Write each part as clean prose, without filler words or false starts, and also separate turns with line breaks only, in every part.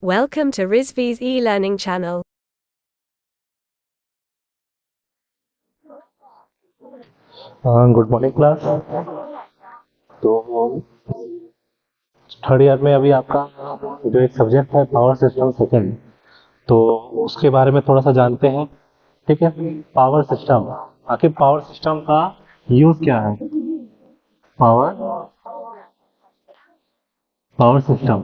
Welcome to Rizvi's e-learning channel.
Good morning class. तो third year में अभी आपका जो एक सब्जेक्ट है पावर सिस्टम सेकंड, तो उसके बारे में थोड़ा सा जानते हैं। ठीक है, पावर सिस्टम, आखिर पावर सिस्टम का यूज क्या है? पावर पावर सिस्टम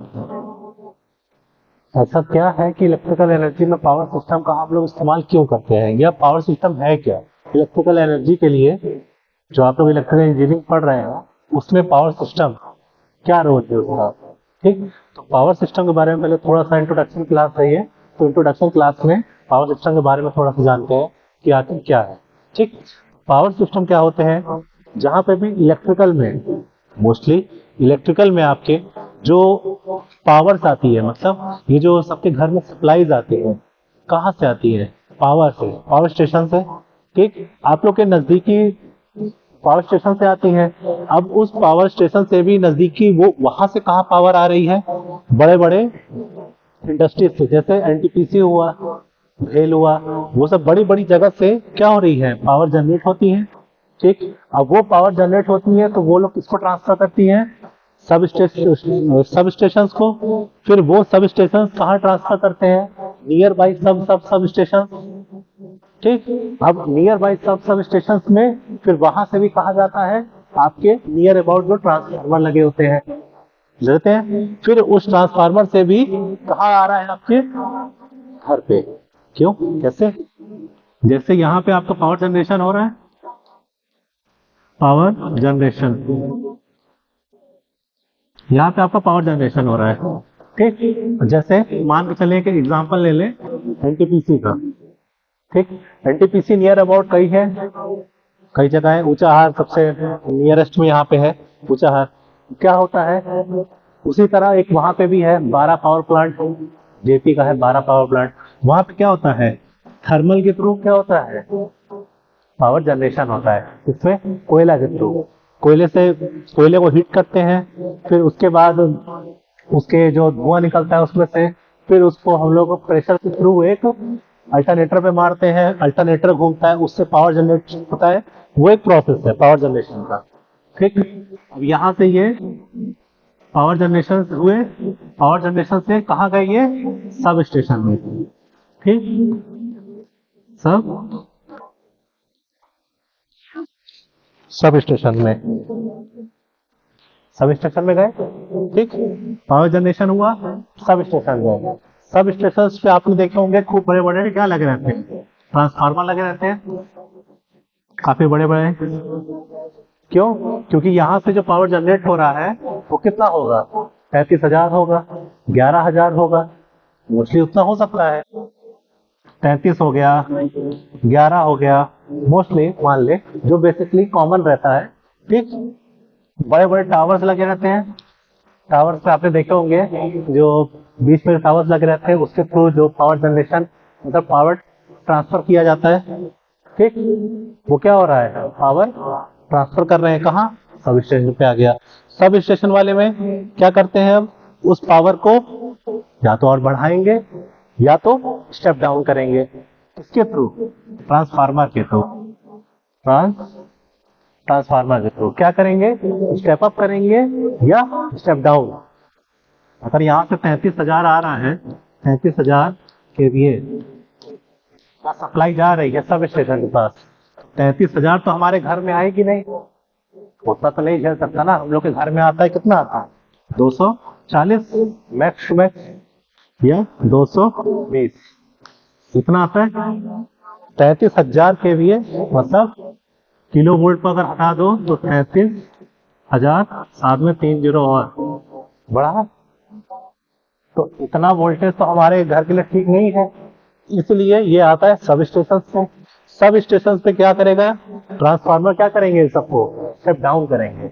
ऐसा क्या है कि इलेक्ट्रिकल एनर्जी में पावर सिस्टम का हम लोग इस्तेमाल क्यों करते हैं, या पावर सिस्टम है क्या? इलेक्ट्रिकल एनर्जी के लिए जो आप लोग इलेक्ट्रिकल इंजीनियरिंग पढ़ रहे हैं उसमें पावर सिस्टम क्या रोल है उसका? ठीक, तो पावर सिस्टम के बारे में पहले थोड़ा सा इंट्रोडक्शन क्लास है। तो इंट्रोडक्शन क्लास में पावर सिस्टम के बारे में थोड़ा सा जानते हैं कि आखिर क्या है। ठीक, पावर सिस्टम क्या होते हैं? जहाँ पे भी इलेक्ट्रिकल में, मोस्टली इलेक्ट्रिकल में आपके जो पावर्स आती है, मतलब ये जो सबके घर में सप्लाईज आती है, कहाँ से आती है? पावर से, पावर स्टेशन से। ठीक, आप लोग के नजदीकी पावर स्टेशन से आती है। अब उस पावर स्टेशन से भी नजदीकी वो वहां से कहाँ पावर आ रही है? बड़े बड़े इंडस्ट्रीज से, जैसे एनटीपीसी हुआ, भेल हुआ, वो सब बड़ी बड़ी जगह से क्या हो रही है? पावर जनरेट होती है। ठीक, अब वो पावर जनरेट होती है तो वो लोग किसको ट्रांसफर करती हैं? सब स्टेशन को। फिर वो सब स्टेशन कहाँ ट्रांसफर करते हैं? Near by sub station. ठीक, अब नियर बाई सब स्टेशन में फिर वहां से भी कहा जाता है आपके नियर अबाउट जो ट्रांसफार्मर लगे होते हैं, लेते हैं। फिर उस ट्रांसफार्मर से भी कहाँ आ रहा है? आपके घर पे। क्यों, कैसे? जैसे यहाँ पे आपका पावर जनरेशन हो रहा है, पावर जनरेशन, यहाँ पे आपका पावर जनरेशन हो रहा है। ठीक, जैसे मान के चले कि एग्जांपल ले लें एनटीपीसी का। ठीक, एनटीपीसी नियर अबाउट कई है, कई जगह है। ऊंचाहार सबसे नियरेस्ट में यहाँ पे है ऊंचाहार। क्या होता है? उसी तरह एक वहां पे भी है 12 पावर प्लांट, जेपी का है 12 पावर प्लांट। वहां पे क्या होता है? थर्मल के थ्रू क्या होता है? पावर जनरेशन होता है। इसमें कोयला के थ्रू, कोयले से, कोयले को हीट करते हैं, फिर उसके बाद उसके जो धुआं निकलता है उसमें से, फिर उसको हम लोग प्रेशर के थ्रू एक अल्टरनेटर पे मारते हैं, अल्टरनेटर घूमता है, उससे पावर जनरेट होता है। वो एक प्रोसेस है पावर जनरेशन का। ठीक, अब यहाँ से ये पावर जनरेशन हुए, पावर जनरेशन से कहाँ गए? ये सब स्टेशन में। ठीक, सब सब स्टेशन में, सब स्टेशन में गए। ठीक, पावर जनरेशन हुआ, सब स्टेशन गए। सब स्टेशन पे आपने देखे होंगे खूब बड़े बड़े क्या लगे रहते हैं? ट्रांसफार्मर लगे रहते हैं, काफी बड़े बड़े। क्यों? क्योंकि यहाँ से जो पावर जनरेट हो रहा है वो कितना होगा? 33,000 होगा, 11,000 होगा, मोस्टली उतना हो सकता है। 33 हो गया, 11 हो गया, मोस्टली मान ले जो बेसिकली कॉमन रहता है। ठीक, बड़े बड़े टावर्स लगे रहते हैं। टावर्स पे आपने देखे होंगे जो बीच में टावर्स लगे रहते हैं, उसके थ्रू जो पावर जनरेशन, मतलब पावर ट्रांसफर किया जाता है। ठीक, वो क्या हो रहा है? पावर ट्रांसफर कर रहे हैं कहाँ? सब स्टेशन पे आ गया। सब स्टेशन वाले में क्या करते हैं? अब उस पावर को या तो और बढ़ाएंगे या तो स्टेप डाउन करेंगे। किसके थ्रू? ट्रांसफार्मर के थ्रू। ट्रांसफार्मर के थ्रू क्या करेंगे? स्टेप अप करेंगे या स्टेप डाउन। अगर यहाँ से 33,000 आ रहा है, 33,000 केवीए का सप्लाई जा रही है सब स्टेशन के पास, 33,000 तो हमारे घर में आएगी नहीं, उतना तो नहीं झेल सकता ना। हम लोग के घर में आता है, कितना आता है? 240 मैक्स टू मैक्स, या 220, इतना आता है। 33,000 केवीए मतलब किलो वोल्ट पर अगर हटा दो तो 33,000, साथ में 3 जीरो और बढ़ा, तो इतना वोल्टेज तो हमारे घर के लिए ठीक नहीं है। इसलिए ये आता है सब स्टेशन से। सब स्टेशन पे क्या करेगा? ट्रांसफार्मर क्या करेंगे? सबको स्टेप डाउन करेंगे।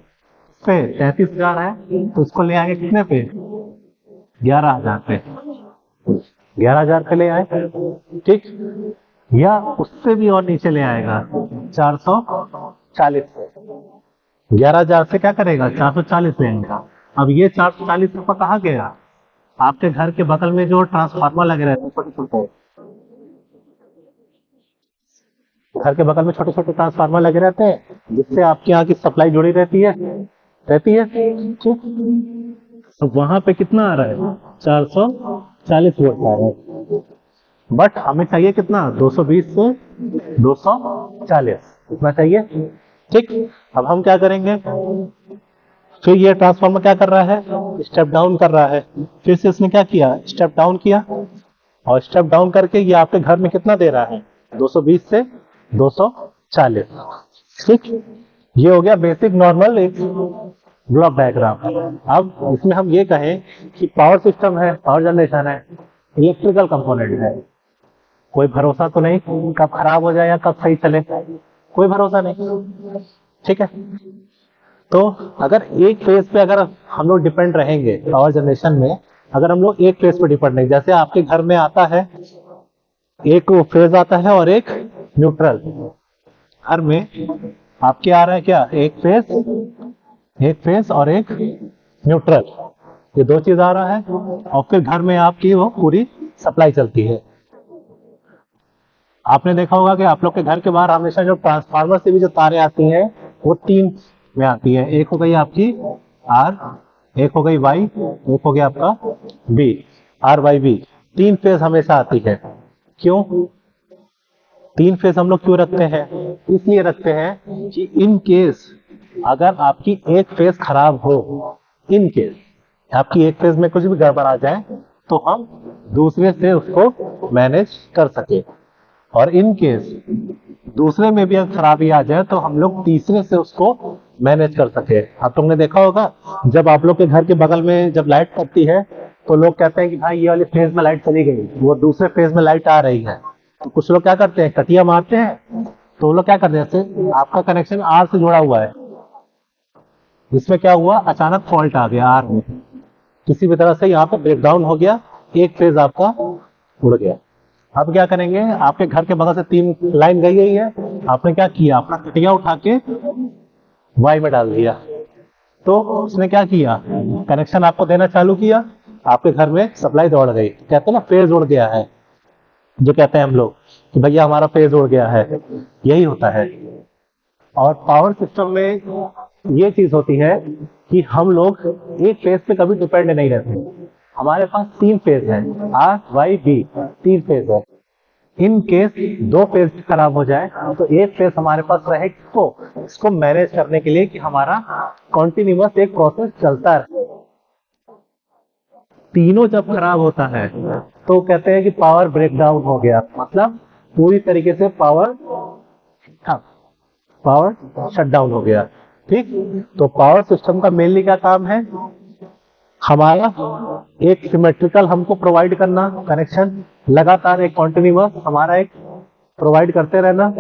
पे 33,000 है तो उसको ले आएंगे कितने पे? 11,000 पे। 11,000 पे ले आए। ठीक, या उससे भी और नीचे ले आएगा 440 पे। 11,000 से क्या करेगा? 440 ले आएगा। अब ये 440 रुपये कहाँ गया? आपके घर के बगल में जो ट्रांसफार्मर लगे रहते हैं छोटे छोटे, घर के बगल में छोटे छोटे ट्रांसफार्मर लगे रहते हैं, जिससे आपके यहाँ की सप्लाई जुड़ी रहती है ठीक। तो वहां पे कितना आ रहा है, 440 वोल्ट आ रहा है, बट हमें चाहिए कितना, 220 से 240 इतना चाहिए ठीक। अब हम क्या करेंगे, फिर ये ट्रांसफार्मर क्या कर रहा है, स्टेप डाउन कर रहा है, फिर से इसने क्या किया, स्टेप डाउन किया, और स्टेप डाउन करके ये आपके घर में कितना दे रहा है, 220 से 240 ठीक। ये हो गया बेसिक नॉर्मल एक ब्लॉक डायग्राम। अब इसमें हम ये कहें कि पावर सिस्टम है, पावर जनरेशन है, इलेक्ट्रिकल कंपोनेंट है, कोई भरोसा तो नहीं कब खराब हो जाए या कब सही चले, कोई भरोसा नहीं ठीक है। तो अगर एक फेज पे अगर हम लोग डिपेंड रहेंगे पावर जनरेशन में, अगर हम लोग एक फेज पे डिपेंड नहीं, जैसे आपके घर में आता है एक फेज आता है और एक न्यूट्रल, घर में आपके आ रहा है क्या, एक फेज और एक न्यूट्रल, ये दो चीज आ रहा है, और फिर घर में आपकी वो पूरी सप्लाई चलती है। आपने देखा होगा कि आप लोग के घर के बाहर हमेशा जो ट्रांसफार्मर से भी जो तारें आती हैं वो 3 में आती है, एक हो गई आपकी आर, एक हो गई वाई, एक हो गया आपका B, R Y B, 3 phase हमेशा आती है। क्यों 3 फेज हम लोग क्यों रखते हैं, इसलिए रखते हैं कि इन केस अगर आपकी एक फेज खराब हो, इन केस आपकी एक फेज में कुछ भी गड़बड़ आ जाए तो हम दूसरे से उसको मैनेज कर सके, और इन केस दूसरे में भी अगर खराबी आ जाए तो हम लोग तीसरे से उसको मैनेज कर सके। आप लोग ने देखा होगा जब आप लोग के घर के बगल में जब लाइट कटती है तो लोग कहते हैं कि भाई ये वाली फेज में लाइट चली गई, वो दूसरे फेज में लाइट आ रही है, तो कुछ लोग क्या करते हैं, कटिया मारते हैं, तो वो लोग क्या करते हैं, जैसे आपका कनेक्शन आर से जुड़ा हुआ है, इसमें क्या हुआ, अचानक फॉल्ट आ गया आर में, किसी भी तरह से यहाँ पे ब्रेकडाउन हो गया, एक फेज आपका उड़ गया। अब क्या करेंगे, आपके घर के बगल से 3 लाइन गई है, आपने क्या किया, अपना कटिया उठा के वाई में डाल दिया, तो उसने क्या किया, कनेक्शन आपको देना चालू किया, आपके घर में सप्लाई दौड़ गई, कहते हैं ना फेज उड़ गया है, जो कहते हैं हम लोग कि भैया हमारा फेज उड़ गया है, यही होता है। और पावर सिस्टम में ये चीज होती है कि हम लोग एक फेज पे कभी डिपेंड नहीं रहते, हमारे पास 3 फेज है, आर वाई बी, 3 फेज है। इन केस 2 फेज खराब हो जाए तो एक फेज हमारे पास रहे, इसको मैनेज करने के लिए कि हमारा कॉन्टिन्यूअस एक प्रोसेस चलता रहे। तीनों जब खराब होता है तो कहते हैं कि पावर ब्रेकडाउन हो गया, मतलब पूरी तरीके से पावर शट डाउन हो गया ठीक। तो पावर सिस्टम का मेनली क्या काम है, हमारा एक सिमेट्रिकल हमको प्रोवाइड करना, कनेक्शन लगातार एक कॉन्टिन्यूअस हमारा एक प्रोवाइड करते रहना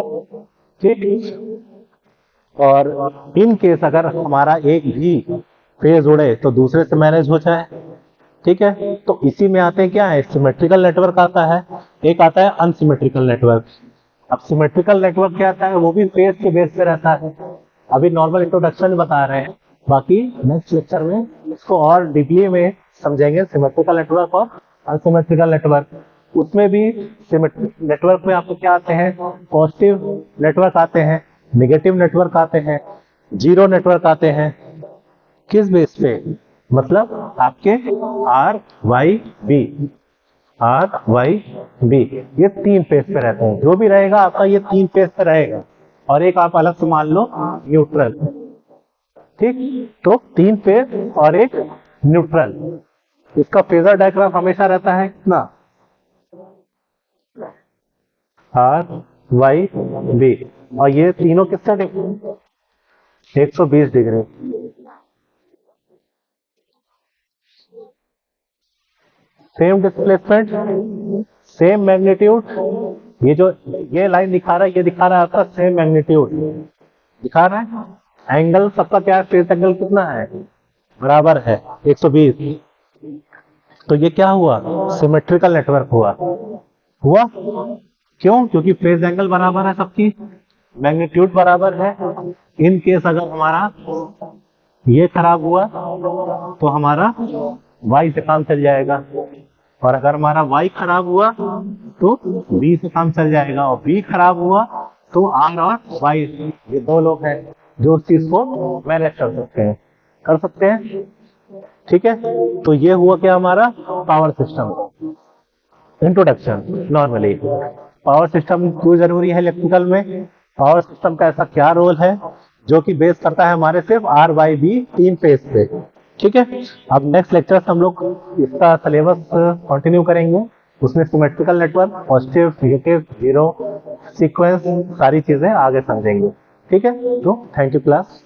ठीक। और इन केस अगर हमारा एक भी फेज उड़े तो दूसरे से मैनेज हो जाए ठीक है। तो इसी में आते हैं क्या है, सिमेट्रिकल नेटवर्क आता है, एक आता है अनसिमेट्रिकल नेटवर्क। अब सिमेट्रिकल नेटवर्क क्या आता है, वो भी फेज के बेस पे रहता है, अभी नॉर्मल इंट्रोडक्शन बता रहे हैं, बाकी नेक्स्ट लेक्चर में इसको और डीपली में समझेंगे, सिमेट्रिकल नेटवर्क और अनसिमेट्रिकल नेटवर्क। उसमें भी सिमेट्रिक नेटवर्क में आपको क्या आते हैं, पॉजिटिव नेटवर्क आते हैं, नेगेटिव नेटवर्क आते हैं, जीरो नेटवर्क आते हैं। किस बेस पे, मतलब आपके R Y B, R Y B, ये 3 फेज पे रहते हैं, जो भी रहेगा आपका ये 3 फेज पे रहेगा, और एक आप अलग से मान लो न्यूट्रल ठीक। तो 3 फेज और एक न्यूट्रल, इसका फेजर डायग्राम हमेशा रहता है कितना, आर वाई बी, और ये तीनों किससे 120 degree, same displacement, same magnitude, ये लाइन दिखा रहा है, ये दिखा रहा है आपका सेम मैग्नीट्यूड दिखा रहा है, एंगल सबका क्या है, फेज एंगल कितना है, बराबर है 120। तो ये क्या हुआ, सिमेट्रिकल नेटवर्क हुआ क्यों, क्योंकि फेज एंगल बराबर है सबकी, मैग्नीट्यूड बराबर है। इन केस अगर हमारा ये खराब हुआ तो हमारा वाई से काम चल जाएगा, और अगर हमारा वाई खराब हुआ तो बी से काम चल जाएगा, और बी खराब हुआ तो आर और वाई, ये दो लोग हैं जो उस चीज को मैनेज कर सकते हैं। ठीक है, तो ये हुआ क्या हमारा power system introduction. Normally power system क्यों जरूरी है इलेक्ट्रिकल में, पावर सिस्टम का ऐसा क्या रोल है जो कि बेस करता है हमारे सिर्फ आर वाई बी तीन फेज पे। ठीक है, अब नेक्स्ट लेक्चर हम लोग इसका सिलेबस कंटिन्यू करेंगे, उसमें symmetrical network, positive negative zero sequence, सारी चीजें आगे समझेंगे। ठीक है, तो थैंक यू क्लास।